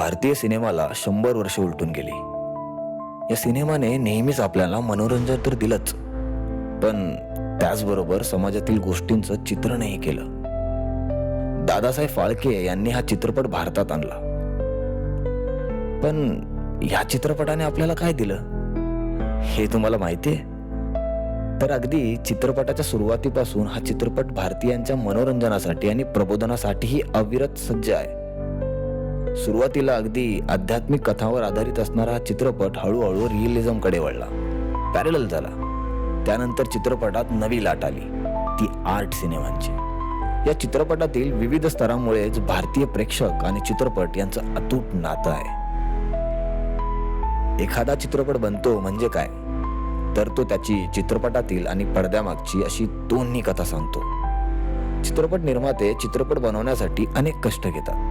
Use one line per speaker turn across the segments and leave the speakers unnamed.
भारतीय सिनेमाला 100 वर्ष उलटून गेली. या सिनेमाने नेहमीच आपल्याला मनोरंजन तर दिलंच, पण त्याचबरोबर समाजातील गोष्टींचं चित्रणही केलं. दादासाहेब फाळके यांनी हा चित्रपट भारतात आणला. पण या चित्रपटाने आपल्याला काय दिलं हे तुम्हाला माहितीये? तर अगदी चित्रपटाच्या सुरुवातीपासून हा चित्रपट भारतीयांच्या मनोरंजनासाठी आणि प्रबोधनासाठीही अविरत सज्ज आहे. सुरुवातीला अगदी आध्यात्मिक कथांवर आधारित असणारा हा चित्रपट हळूहळू रिअलिझमकडे वळला, पॅरलल झाला. त्यानंतर चित्रपटात नवी लाट आली, ती आर्ट सिनेमांची. या चित्रपटातील विविध स्तरांमुळेच भारतीय प्रेक्षक आणि चित्रपट यांचं अतूट नातं आहे. एखादा चित्रपट बनतो म्हणजे काय, तर तो त्याची चित्रपटातील आणि पडद्यामागची अशी दोन्ही कथा सांगतो. चित्रपट निर्माते चित्रपट बनवण्यासाठी अनेक कष्ट घेतात.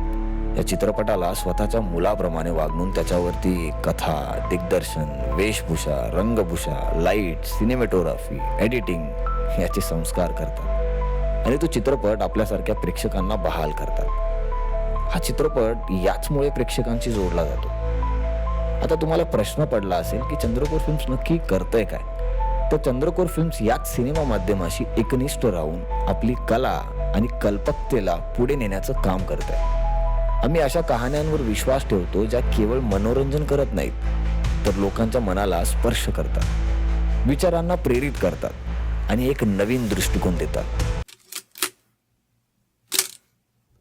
या चित्रपटाला स्वतःच्या मुलाप्रमाणे वागणून त्याच्यावरती कथा, दिग्दर्शन, वेशभूषा, रंगभूषा, लाईट, सिनेमॅटोग्राफी, एडिटिंग याचे संस्कार करतात आणि तो चित्रपट आपल्यासारख्या प्रेक्षकांना बहाल करतात. हा चित्रपट याचमुळे प्रेक्षकांशी जोडला जातो. आता तुम्हाला प्रश्न पडला असेल की चंद्रकोर फिल्म्स नक्की करतंय काय? तर चंद्रकोर फिल्म्स याच सिनेमा माध्यमाशी एकनिष्ठ राहून आपली कला आणि कल्पकतेला पुढे नेण्याचं काम करत आहे. आम्ही अशा कहाण्यांवर विश्वास ठेवतो ज्या केवळ मनोरंजन करत नाहीत, तर लोकांच्या मनाला स्पर्श करतात, विचारांना प्रेरित करतात आणि एक नवीन दृष्टिकोन देतात.